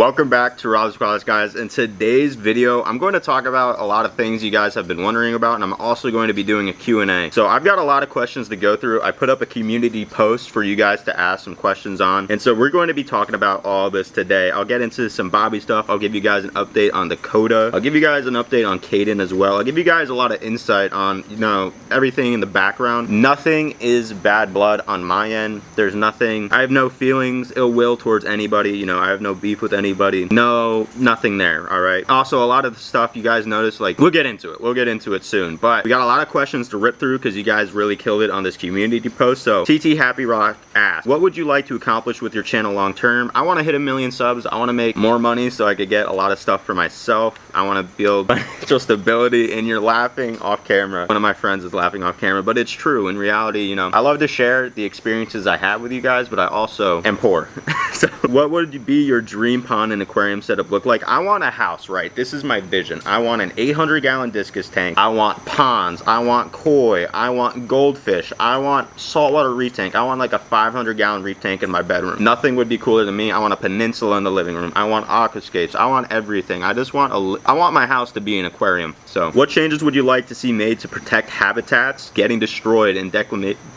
Welcome back to Rob's Aquatics, guys. In today's video, I'm going to talk about a lot of things you guys have been wondering about, and I'm also going to be doing a Q&A. So I've got a lot of questions to go through. I put up a community post for you guys to ask some questions on, and so we're going to be talking about all this today. I'll get into some Bobby stuff. I'll give you guys an update on Dakota. I'll give you guys an update on Caden as well. I'll give you guys a lot of insight on, you know, everything in the background. Nothing is bad blood on my end. There's nothing. I have no feelings, ill will towards anybody. You know, I have no beef with anybody. No, nothing there. All right. Also, a lot of the stuff you guys notice, like, we'll get into it. We'll get into it soon. But we got a lot of questions to rip through because you guys really killed it on this community post. So TT Happy Rock asked, what would you like to accomplish with your channel long term? I want to hit 1 million subs. I want to make more money so I could get a lot of stuff for myself. I want to build financial stability. And you're laughing off camera. One of my friends is laughing off camera, but it's true. In reality, you know, I love to share the experiences I have with you guys, but I also am poor. So what would be your dream pond and aquarium setup look like? I want a house, right? This is my vision. I want an 800-gallon discus tank. I want ponds. I want koi. I want goldfish. I want saltwater reef tank. I want like a 500-gallon reef tank in my bedroom. Nothing would be cooler than me. I want a peninsula in the living room. I want aquascapes. I want everything. I just want I want my house to be an aquarium. So what changes would you like to see made to protect habitats getting destroyed and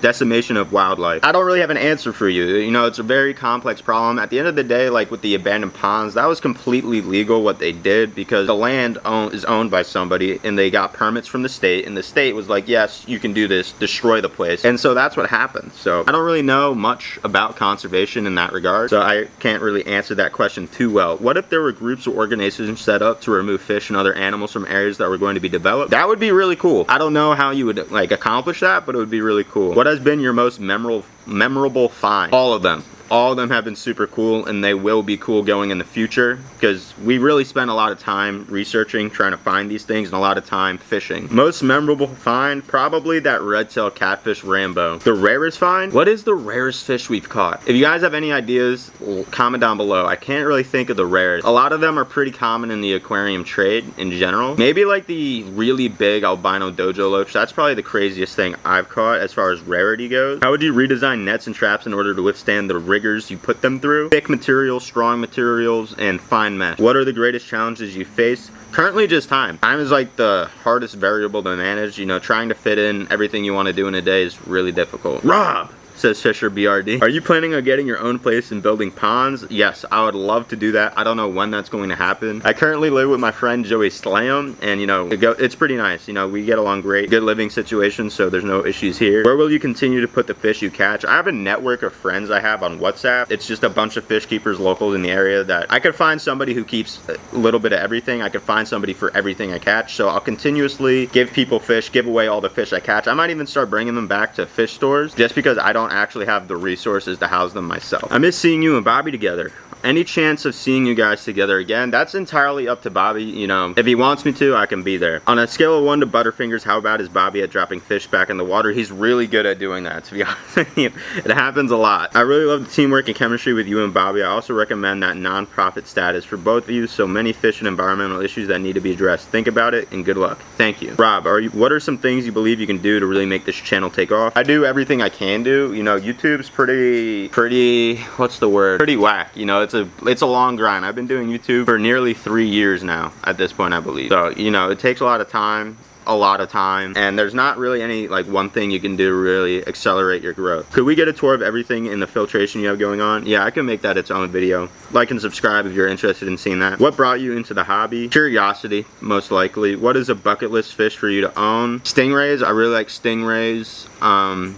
decimation of wildlife? I don't really have an answer for you. You know, it's a very complex problem. At the end of the day, like with the abandoned ponds, that was completely legal what they did because the land is owned by somebody and they got permits from the state, and the state was like, yes, you can do this, destroy the place. And so that's what happened. So I don't really know much about conservation in that regard, so I can't really answer that question too well. What if there were groups or organizations set up to remove fish and other animals from areas that were going to be developed? That would be really cool. I don't know how you would like accomplish that, but it would be really cool. What has been your most memorable find? All of them. All of them have been super cool, and they will be cool going in the future because we really spent a lot of time researching, trying to find these things, and a lot of time fishing. Most memorable find, probably that red-tail catfish Rambo. The rarest find? What is the rarest fish we've caught? If you guys have any ideas, comment down below. I can't really think of the rarest. A lot of them are pretty common in the aquarium trade in general. Maybe like the really big albino dojo loach. That's probably the craziest thing I've caught as far as rarity goes. How would you redesign nets and traps in order to withstand the rigors you put them through? Thick materials, strong materials, and fine mesh. What are the greatest challenges you face? Currently just time. Time is like the hardest variable to manage. You know, trying to fit in everything you want to do in a day is really difficult. Rob, says Fisher BRD. Are you planning on getting your own place and building ponds? Yes, I would love to do that. I don't know when that's going to happen. I currently live with my friend Joey Slam, and you know, it's pretty nice. You know, we get along great. Good living situation, so there's no issues here. Where will you continue to put the fish you catch? I have a network of friends I have on WhatsApp. It's just a bunch of fish keepers local in the area that I could find somebody who keeps a little bit of everything. I could find somebody for everything I catch. So I'll continuously give people fish, give away all the fish I catch. I might even start bringing them back to fish stores just because I don't actually have the resources to house them myself. I miss seeing you and Bobby together. Any chance of seeing you guys together again? That's entirely up to Bobby. You know, if he wants me to, I can be there. On a scale of 1 to Butterfingers, how bad is Bobby at dropping fish back in the water? He's really good at doing that, to be honest with you. It happens a lot. I really love the teamwork and chemistry with you and Bobby. I also recommend that non-profit status for both of you. So many fish and environmental issues that need to be addressed. Think about it and good luck. Thank you. Rob, what are some things you believe you can do to really make this channel take off? I do everything I can do. You know, YouTube's pretty, what's the word? Pretty whack. You know, it's a long grind. I've been doing YouTube for nearly 3 years now at this point, I believe. So, you know, it takes a lot of time, and there's not really any like one thing you can do to really accelerate your growth. Could we get a tour of everything in the filtration you have going on? Yeah, I can make that its own video. Like and subscribe if you're interested in seeing that. What brought you into the hobby? Curiosity, most likely. What is a bucket list fish for you to own? Stingrays. I really like stingrays.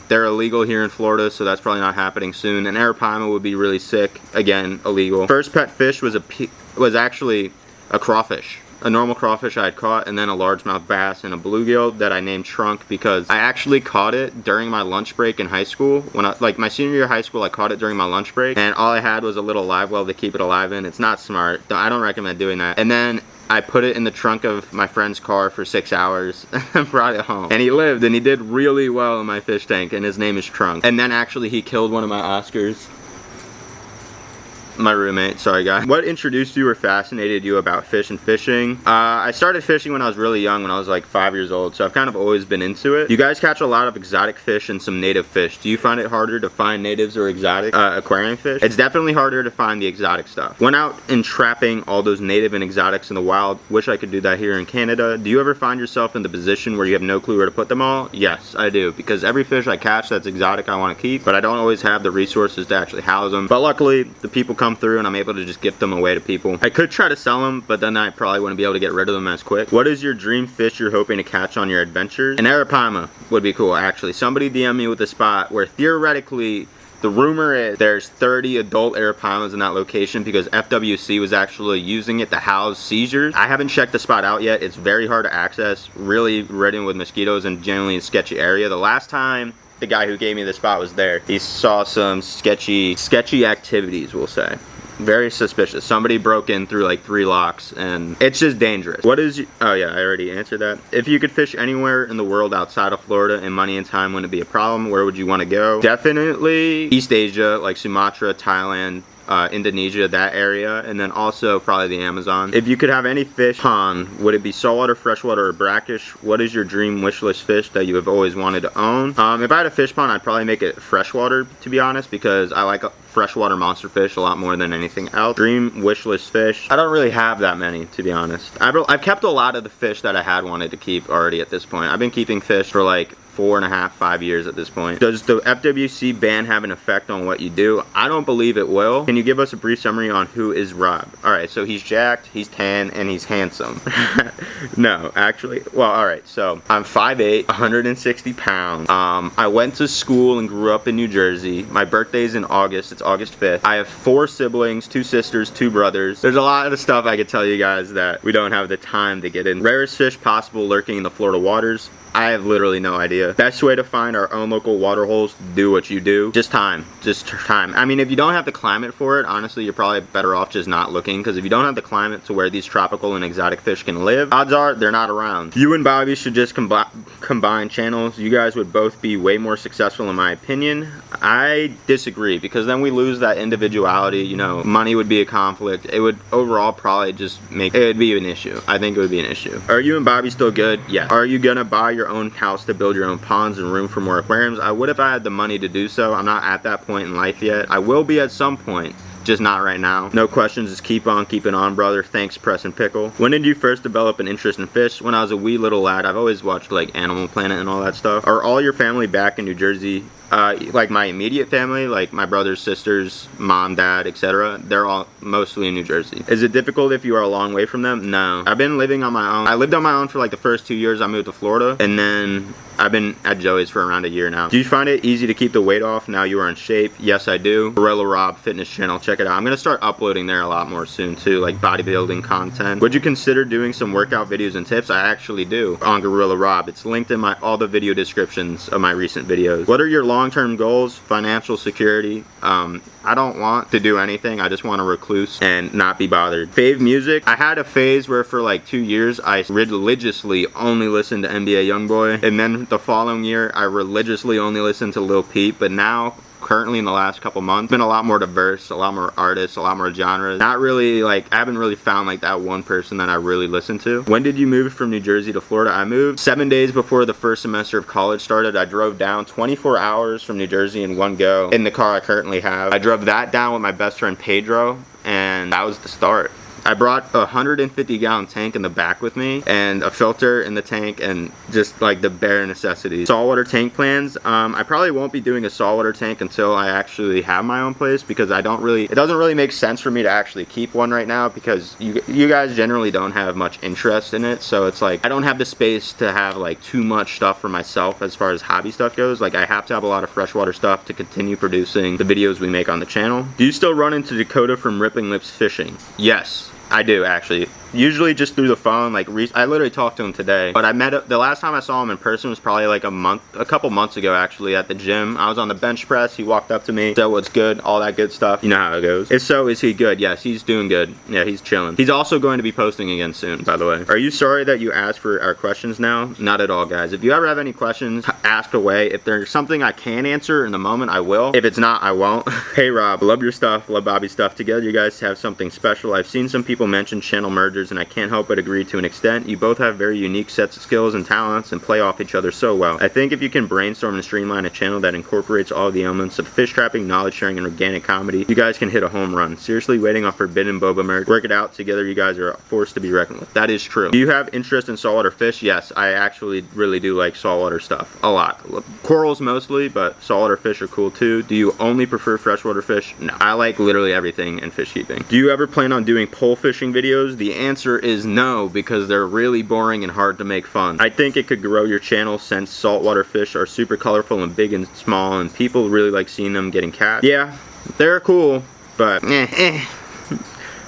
They're illegal here in Florida, so that's probably not happening soon. An arapaima would be really sick. Again, illegal. First pet fish was actually a crawfish. A normal crawfish I had caught, and then a largemouth bass and a bluegill that I named Trunk because I actually caught it during my lunch break in high school. When like my senior year of high school, I caught it during my lunch break, and all I had was a little live well to keep it alive in. It's not smart. I don't recommend doing that. And then I put it in the trunk of my friend's car for 6 hours and brought it home. And he lived, and he did really well in my fish tank, and his name is Trunk. And then actually he killed one of my Oscars. My roommate, sorry guys. What introduced you or fascinated you about fish and fishing? I started fishing when I was really young, when I was like 5 years old, so I've kind of always been into it. You guys catch a lot of exotic fish and some native fish. Do you find it harder to find natives or exotic aquarium fish? It's definitely harder to find the exotic stuff. Went out and trapping all those native and exotics in the wild. Wish I could do that here in Canada. Do you ever find yourself in the position where you have no clue where to put them all? Yes, I do, because every fish I catch that's exotic I want to keep, but I don't always have the resources to actually house them. But luckily, the people come through and I'm able to just gift them away to people. I could try to sell them, but then I probably wouldn't be able to get rid of them as quick. What is your dream fish you're hoping to catch on your adventures? An arapaima would be cool, actually. Somebody DM me with a spot where theoretically, the rumor is there's 30 adult arapaimas in that location because FWC was actually using it to house seizures. I haven't checked the spot out yet. It's very hard to access, really ridden with mosquitoes and generally a sketchy area. The last time the guy who gave me the spot was there, he saw some sketchy activities, we'll say. Very suspicious. Somebody broke in through like 3 locks and it's just dangerous. What is oh yeah, I already answered that. If you could fish anywhere in the world outside of Florida and money and time wouldn't be a problem, where would you want to go? Definitely East Asia, like Sumatra, Thailand, Indonesia, that area, and then also probably the Amazon. If you could have any fish pond, would it be saltwater, freshwater, or brackish? What is your dream wish list fish that you have always wanted to own? If I had a fish pond, I'd probably make it freshwater, to be honest, because I like freshwater monster fish a lot more than anything else. Dream wish list fish, I don't really have that many, to be honest. I've kept a lot of the fish that I had wanted to keep already at this point. I've been keeping fish for like 4.5, 5 years at this point. Does the FWC ban have an effect on what you do? I don't believe it will. Can you give us a brief summary on who is Rob? Alright, so he's jacked, he's tan, and he's handsome. No, actually, well, alright, so I'm 5'8", 160 pounds. I went to school and grew up in New Jersey. My birthday's in August, it's August 5th. I have 4 siblings, 2 sisters, 2 brothers. There's a lot of stuff I could tell you guys that we don't have the time to get in. Rarest fish possible lurking in the Florida waters? I have literally no idea. Best way to find our own local water holes, do what you do. Just time. I mean, if you don't have the climate for it, honestly, you're probably better off just not looking, because if you don't have the climate to where these tropical and exotic fish can live, odds are they're not around. You and Bobby should just combine channels. You guys would both be way more successful in my opinion. I disagree, because then we lose that individuality, you know, money would be a conflict. It would overall probably just make, it would be an issue. I think it would be an issue. Are you and Bobby still good? Yeah. Are you gonna buy your own house to build your own ponds and room for more aquariums? I would if I had the money to do so. I'm not at that point in life yet. I will be at some point, just not right now. No questions, just keep on keeping on, brother. Thanks, Press and Pickle. When did you first develop an interest in fish? When I was a wee little lad. I've always watched like Animal Planet and all that stuff. Are all your family back in New Jersey? Like my immediate family, like my brothers, sisters, mom, dad, etc., they're all mostly in New Jersey. Is it difficult if you are a long way from them? No. I've been living on my own. I lived on my own for like the first 2 years I moved to Florida, and then I've been at Joey's for around a year now. Do you find it easy to keep the weight off now you are in shape? Yes, I do. Gorilla Rob fitness channel, check it out. I'm gonna start uploading there a lot more soon too, like bodybuilding content. Would you consider doing some workout videos and tips? I actually do on Gorilla Rob. It's linked in all the video descriptions of my recent videos. What are your long-term goals? Financial security. I don't want to do anything. I just want to recluse and not be bothered. Fave music. I had a phase where for like 2 years I religiously only listened to NBA Youngboy, and then the following year I religiously only listened to Lil Peep, but now currently in the last couple months, been a lot more diverse, a lot more artists, a lot more genres. Not really like, I haven't really found like that one person that I really listen to. When did you move from New Jersey to Florida? I moved 7 days before the first semester of college started. I drove down 24 hours from New Jersey in one go in the car I currently have. I drove that down with my best friend Pedro, and that was the start. I brought a 150-gallon tank in the back with me and a filter in the tank and just like the bare necessities. Saltwater tank plans. I probably won't be doing a saltwater tank until I actually have my own place, because it doesn't really make sense for me to actually keep one right now, because you guys generally don't have much interest in it. So it's like I don't have the space to have like too much stuff for myself as far as hobby stuff goes. Like I have to have a lot of freshwater stuff to continue producing the videos we make on the channel. Do you still run into Dakota from Ripping Lips Fishing? Yes. I do, actually. usually just through the phone. Like I literally talked to him today, but I met the last time I saw him in person was probably like a couple months ago actually at the gym. I was on the bench press. He walked up to me, said what's good, all that good stuff. You know how it goes. If so, is he good? Yes, he's doing good. Yeah, he's chilling. He's also going to be posting again soon, by the way. Are you sorry that you asked for our questions now? Not at all, guys. If you ever have any questions, ask away. If there's something I can answer in the moment, I will. If it's not, I won't. Hey Rob, love your stuff, love Bobby's stuff. Together you guys have something special. I've seen some people mention channel mergers and I can't help but agree to an extent. You both have very unique sets of skills and talents and play off each other so well. I think if you can brainstorm and streamline a channel that incorporates all the elements of fish trapping, knowledge sharing, and organic comedy, you guys can hit a home run. Seriously, waiting on Forbidden Boba merge. Work it out. Together you guys are a force to be reckoned with. That is true. Do you have interest in saltwater fish? Yes, I actually really do like saltwater stuff a lot. Corals mostly, but saltwater fish are cool too. Do you only prefer freshwater fish? No, I like literally everything in fish keeping. Do you ever plan on doing pole fishing videos? The answer is no, because they're really boring and hard to make fun. I think it could grow your channel since saltwater fish are super colorful and big and small, and people really like seeing them getting caught. Yeah, they're cool, but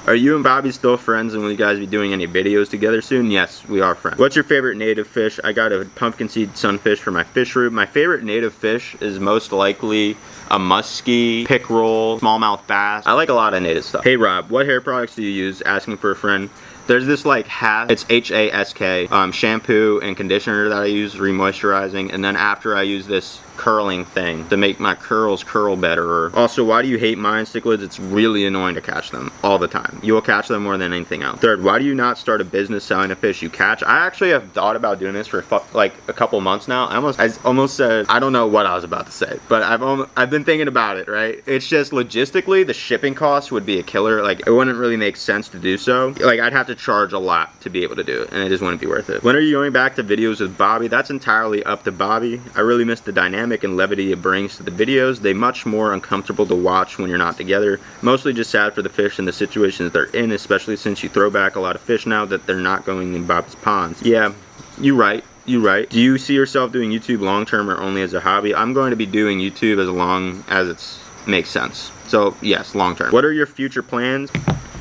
Are you and Bobby still friends, and will you guys be doing any videos together soon? Yes, we are friends. What's your favorite native fish? I got a pumpkin seed sunfish for my fish root. My favorite native fish is most likely a muskie, pickerel, smallmouth bass. I like a lot of native stuff. Hey Rob, what hair products do you use? Asking for a friend. There's this like it's H-A-S-K shampoo and conditioner that I use, remoisturizing, and then after I use this curling thing to make my curls curl better. Also, why do you hate mine cichlids? It's really annoying to catch them all the time. You will catch them more than anything else. Third, why do you not start a business selling a fish you catch? I actually have thought about doing this for like a couple months now. I almost said, I don't know what I was about to say, but I've been thinking about it, right? It's just logistically, the shipping cost would be a killer. Like, it wouldn't really make sense to do so. Like, I'd have to charge a lot to be able to do it, and it just wouldn't be worth it. When are you going back to videos with Bobby? That's entirely up to Bobby. I really miss the dynamic and levity it brings to the videos. They much more uncomfortable to watch when you're not together. Mostly just sad for the fish and the situations they're in, especially since you throw back a lot of fish now that they're not going in Bobby's ponds. Yeah, you're right. You're right. Do you see yourself doing YouTube long term or only as a hobby? I'm going to be doing YouTube as long as it makes sense. So yes, long term. What are your future plans?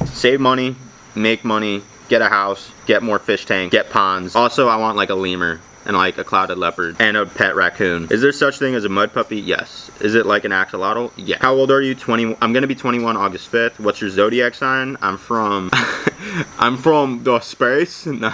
Save money, make money, get a house, get more fish tank, get ponds. Also, I want like a lemur and like a clouded leopard and a pet raccoon. Is there such thing as a mud puppy? Yes. Is it like an axolotl? Yeah. How old are you? 20. I'm gonna be 21 August 5th. What's your zodiac sign? I'm from I'm from the space. No.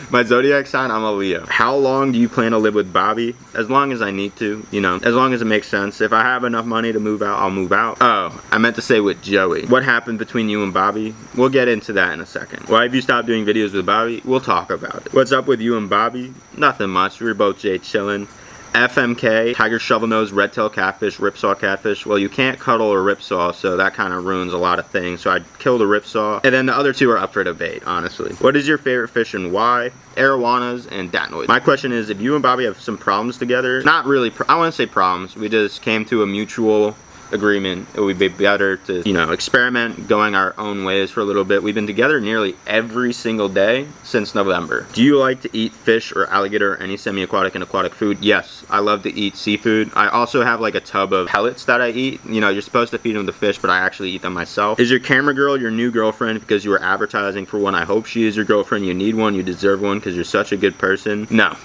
My zodiac sign, I'm a Leo. How long do you plan to live with Bobby? As long as I need to, you know, as long as it makes sense. If I have enough money to move out, I'll move out. Oh, I meant to say with Joey. What happened between you and Bobby? We'll get into that in a second. Why have you stopped doing videos with Bobby? We'll talk about it. What's up with you and Bobby? Nothing much. We were both chilling. FMK, tiger shovelnose, red-tailed catfish, ripsaw catfish. Well, you can't cuddle a ripsaw, so that kind of ruins a lot of things. So I'd kill the ripsaw. And then the other two are up for debate, honestly. What is your favorite fish and why? Arowanas and datnoids. My question is, if you and Bobby have some problems together, not really, I wouldn't say problems. We just came to a mutual agreement. It would be better to, you know, experiment going our own ways for a little bit. We've been together nearly every single day since November. Do you like to eat fish or alligator or any semi-aquatic and aquatic food? Yes, I love to eat seafood. I also have like a tub of pellets that I eat. You know, you're supposed to feed them the fish, but I actually eat them myself. Is your camera girl your new girlfriend because you were advertising for one? I hope she is your girlfriend. You need one. You deserve one because you're such a good person. No.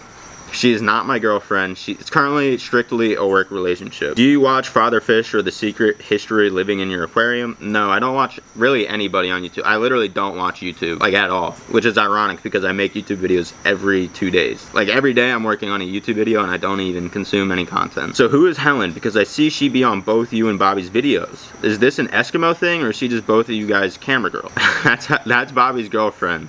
She is not my girlfriend. It's currently strictly a work relationship. Do you watch Father Fish or The Secret History Living in Your Aquarium? No, I don't watch really anybody on YouTube. I literally don't watch YouTube, like at all, which is ironic because I make YouTube videos every 2 days. Like every day I'm working on a YouTube video and I don't even consume any content. So who is Helen? Because I see she be on both you and Bobby's videos. Is this an Eskimo thing or is she just both of you guys camera girl? That's Bobby's girlfriend.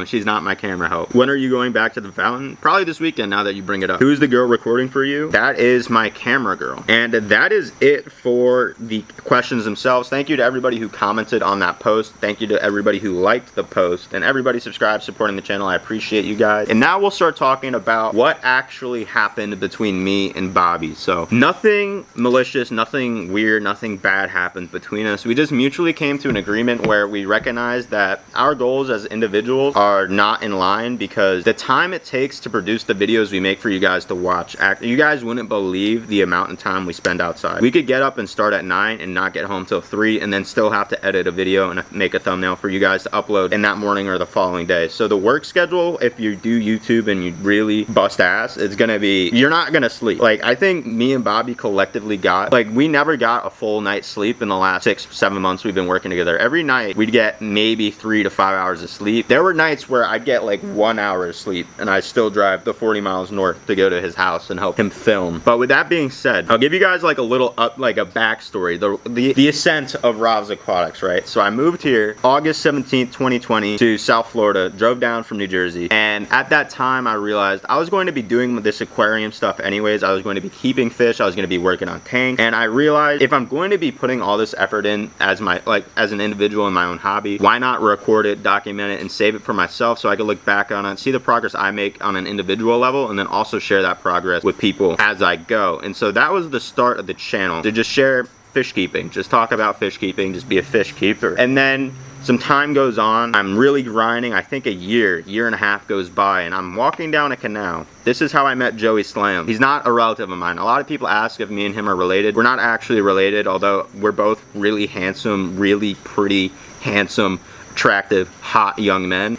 She's not my camera help. When are you going back to the fountain? Probably this weekend now that you bring it up. Who's the girl recording for you? That is my camera girl. And that is it for the questions themselves. Thank you to everybody who commented on that post. Thank you to everybody who liked the post and everybody subscribed, supporting the channel. I appreciate you guys. And now we'll start talking about what actually happened between me and Bobby. So nothing malicious, nothing weird, nothing bad happened between us. We just mutually came to an agreement where we recognized that our goals as individuals are not in line because the time it takes to produce the videos we we make for you guys to watch. You guys wouldn't believe the amount of time we spend outside. We could get up and start at 9 and not get home till 3, and then still have to edit a video and make a thumbnail for you guys to upload in that morning or the following day. So the work schedule, if you do YouTube and you really bust ass, it's gonna be, you're not gonna sleep. Like, I think me and Bobby collectively got, like, we never got a full night's sleep in the last 6-7 months we've been working together. Every night we'd get maybe 3 to 5 hours of sleep. There were nights where I'd get like 1 hour of sleep and I still drive the 40 miles north to go to his house and help him film. But with that being said, I'll give you guys like a little like a backstory, the ascent of Rob's Aquatics, right? So I moved here August 17th, 2020 to South Florida, drove down from New Jersey, and at that time I realized I was going to be doing this aquarium stuff anyways. I was going to be keeping fish, I was going to be working on tanks, and I realized if I'm going to be putting all this effort in as my, like, as an individual in my own hobby, why not record it, document it, and save it for myself so I could look back on it, see the progress I make on an individual level, and then also share that progress with people as I go. And so that was the start of the channel, to just share fish keeping, just talk about fish keeping, just be a fish keeper. And then some time goes on, I'm really grinding. I think a year and a half goes by, and I'm walking down a canal. This is how I met Joey Slam. He's not a relative of mine. A lot of people ask if me and him are related. We're not actually related, although we're both really handsome, really pretty, handsome, attractive, hot young men.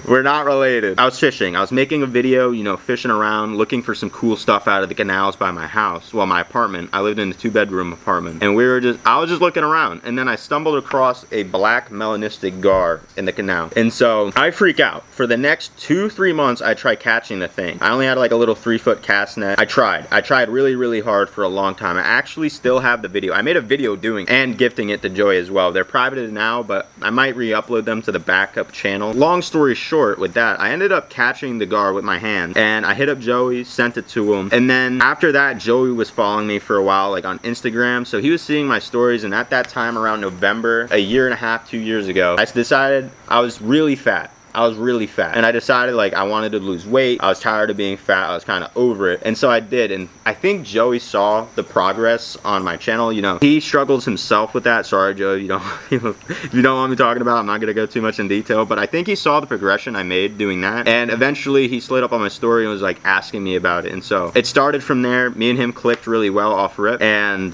We're not related. I was fishing. I was making a video, you know, fishing around, looking for some cool stuff out of the canals by my house. Well, my apartment. I lived in a 2-bedroom apartment. And I was just looking around. And then I stumbled across a black melanistic gar in the canal. And so I freak out. For the next 2-3 months, I tried catching the thing. I only had like a little 3-foot cast net. I tried really, really hard for a long time. I actually still have the video. I made a video doing and gifting it to Joey as well. They're privated now, but I might re-upload them to the backup channel. Long story short with that, I ended up catching the gar with my hand, and I hit up Joey, sent it to him, and then after that, Joey was following me for a while, like on Instagram, so he was seeing my stories. And at that time, around November, a year and a half, 2 years ago, I decided I was really fat. And I decided, like, I wanted to lose weight. I was tired of being fat. I was kind of over it. And so I did. And I think Joey saw the progress on my channel. You know, he struggles himself with that. Sorry, Joey, if you don't want me talking about it, I'm not going to go too much in detail. But I think he saw the progression I made doing that. And eventually he slid up on my story and was like asking me about it. And so it started from there. Me and him clicked really well off rip. And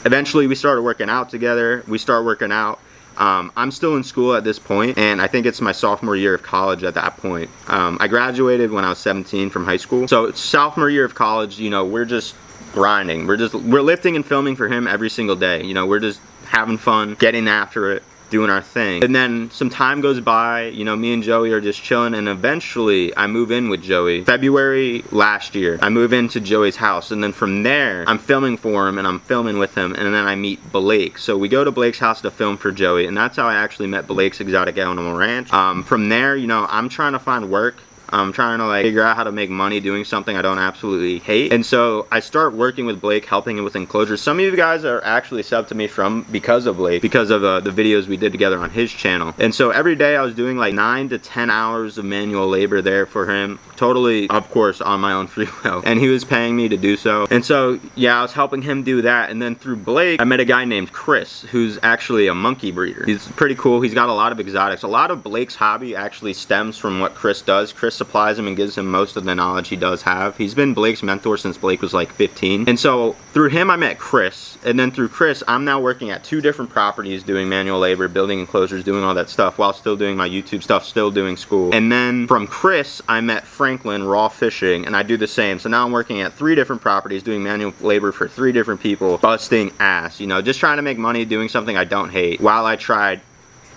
eventually we started working out together. I'm still in school at this point, and I think it's my sophomore year of college at that point. I graduated when I was 17 from high school. So it's sophomore year of college, you know, we're just grinding. We're lifting and filming for him every single day. You know, we're just having fun, getting after it, doing our thing. And then some time goes by, you know, me and Joey are just chilling, and eventually I move in with Joey. February last year, I move into Joey's house, and then from there, I'm filming for him and I'm filming with him, and then I meet Blake. So we go to Blake's house to film for Joey, and that's how I actually met Blake's Exotic Animal Ranch. From there, you know, I'm trying to find work. I'm trying to like figure out how to make money doing something I don't absolutely hate. And so I start working with Blake, helping him with enclosures. Some of you guys are actually subbed to me because of Blake, because of the videos we did together on his channel. And so every day I was doing like 9 to 10 hours of manual labor there for him, totally, of course, on my own free will. And he was paying me to do so. And so, yeah, I was helping him do that. And then through Blake, I met a guy named Chris, who's actually a monkey breeder. He's pretty cool. He's got a lot of exotics. A lot of Blake's hobby actually stems from what Chris does. Chris supplies him and gives him most of the knowledge he does have. He's been Blake's mentor since Blake was like 15. And so through him I met Chris, and then through Chris I'm now working at 2 different properties doing manual labor, building enclosures, doing all that stuff while still doing my YouTube stuff, still doing school. And then from Chris I met Franklin, raw fishing, and I do the same. So now I'm working at 3 different properties doing manual labor for 3 different people, busting ass, you know, just trying to make money doing something I don't hate while I tried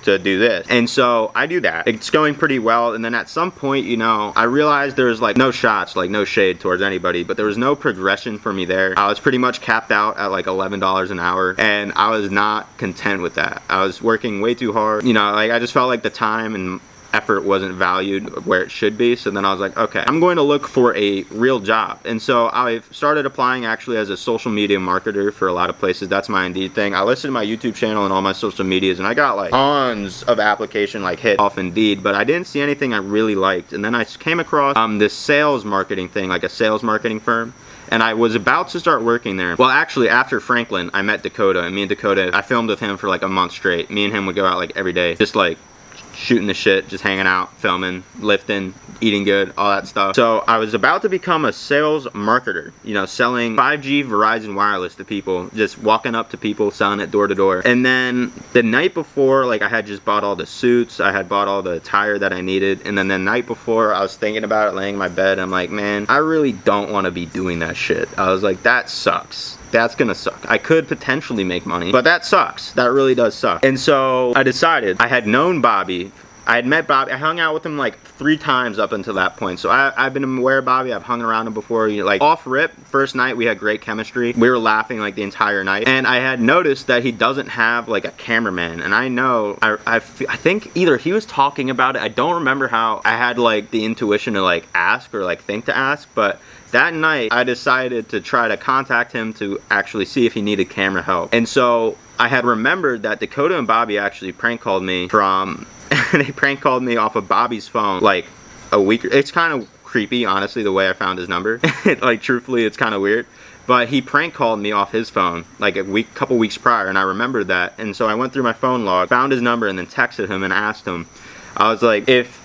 to do this. And so I do that. It's going pretty well. And then at some point, you know, I realized there's like no shots, like no shade towards anybody, but there was no progression for me there. I was pretty much capped out at like $11 an hour, and I was not content with that. I was working way too hard. You know, like I just felt like the time and effort wasn't valued where it should be. So then I was like, okay, I'm going to look for a real job. And so I started applying actually as a social media marketer for a lot of places. That's my Indeed thing. I listed my YouTube channel and all my social medias, and I got like tons of application like hit off Indeed, but I didn't see anything I really liked. And then I came across this sales marketing thing, like a sales marketing firm. And I was about to start working there. Well, actually, after Franklin, I met Dakota, and me and Dakota, I filmed with him for like a month straight. Me and him would go out like every day, just like shooting the shit, just hanging out, filming, lifting, eating good, all that stuff. So I was about to become a sales marketer, you know, selling 5G Verizon wireless to people, just walking up to people, selling it door to door. And then the night before, like, I had just bought all the suits, I had bought all the attire that I needed, and then the night before I was thinking about it, laying in my bed, I'm like, man, I really don't want to be doing that shit. I was like, that sucks. That's gonna suck. I could potentially make money, but that sucks. That really does suck. And so I decided, I had known Bobby, I had met Bobby, I hung out with him like 3 times up until that point. So I've been aware of Bobby, I've hung around him before, you know, like off rip, first night we had great chemistry. We were laughing like the entire night. And I had noticed that he doesn't have like a cameraman. And I know, I think either he was talking about it, I don't remember how I had like the intuition to like ask or like think to ask, but that night I decided to try to contact him to actually see if he needed camera help. And so I had remembered that Dakota and Bobby actually prank called me from they prank called me off of Bobby's phone like a week. It's kind of creepy, honestly, the way I found his number. Like, truthfully, it's kind of weird. But he prank called me off his phone like a couple weeks prior, and I remembered that. And so I went through my phone log, found his number, and then texted him and asked him. I was like, if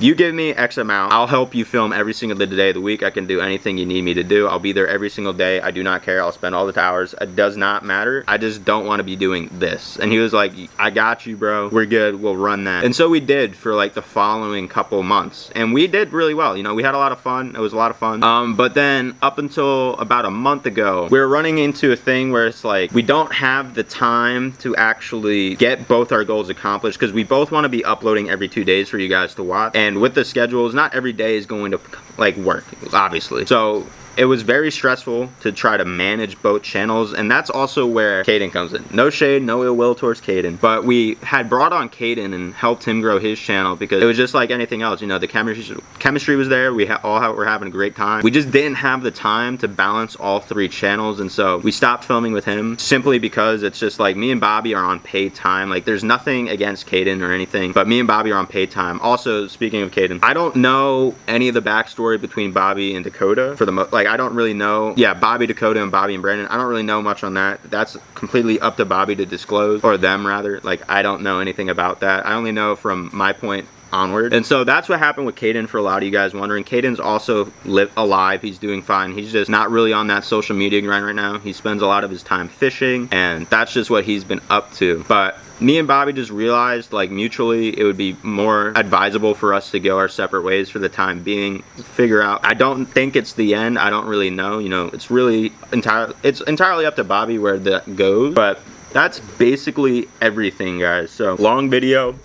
you give me X amount, I'll help you film every single day of the week. I can do anything you need me to do. I'll be there every single day. I do not care. I'll spend all the hours. It does not matter. I just don't want to be doing this. And he was like, I got you, bro. We're good. We'll run that. And so we did for like the following couple months. And we did really well. You know, we had a lot of fun. It was a lot of fun. But then up until about a month ago, we were running into a thing where it's like, we don't have the time to actually get both our goals accomplished, because we both want to be uploading every 2 days for you guys to watch. And with the schedules, not every day is going to like work, obviously. So it was very stressful to try to manage both channels, and that's also where Caden comes in. No shade, no ill will towards Caden, but we had brought on Caden and helped him grow his channel because it was just like anything else. You know, the chemistry was there. We all were having a great time. We just didn't have the time to balance all 3 channels, and so we stopped filming with him simply because it's just like me and Bobby are on paid time. Like, there's nothing against Caden or anything, but me and Bobby are on paid time. Also, speaking of Caden, I don't know any of the backstory between Bobby and Dakota for the like. I don't really know. Yeah, Bobby, Dakota, and Bobby and Brandon. I don't really know much on that. That's completely up to Bobby to disclose, or them rather. Like, I don't know anything about that. I only know from my point onward. And so that's what happened with Caden, for a lot of you guys wondering. Caden's also alive. He's doing fine. He's just not really on that social media grind right now. He spends a lot of his time fishing, and that's just what he's been up to. But me and Bobby just realized, like, mutually it would be more advisable for us to go our separate ways for the time being. Figure out, I don't think it's the end. I don't really know. You know, it's really entirely up to Bobby where that goes. But that's basically everything, guys. So, long video.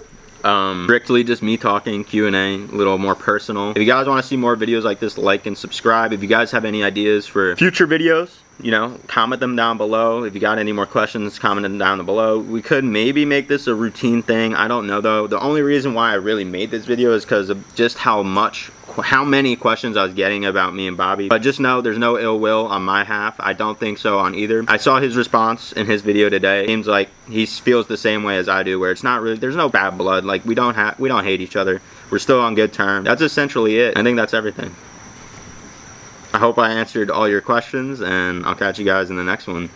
Strictly just me talking, Q&A, a little more personal. If you guys want to see more videos like this, like and subscribe. If you guys have any ideas for future videos, you know, comment them down below. If you got any more questions, comment them down below. We could maybe make this a routine thing. I don't know though. The only reason why I really made this video is because of just how many questions I was getting about me and Bobby. But just know there's no ill will on my half. I don't think so on either. I saw his response in his video today. Seems like he feels the same way as I do, where it's not really, there's no bad blood. Like, we don't hate each other. We're still on good terms. That's essentially it. I think that's everything. I hope I answered all your questions, and I'll catch you guys in the next one.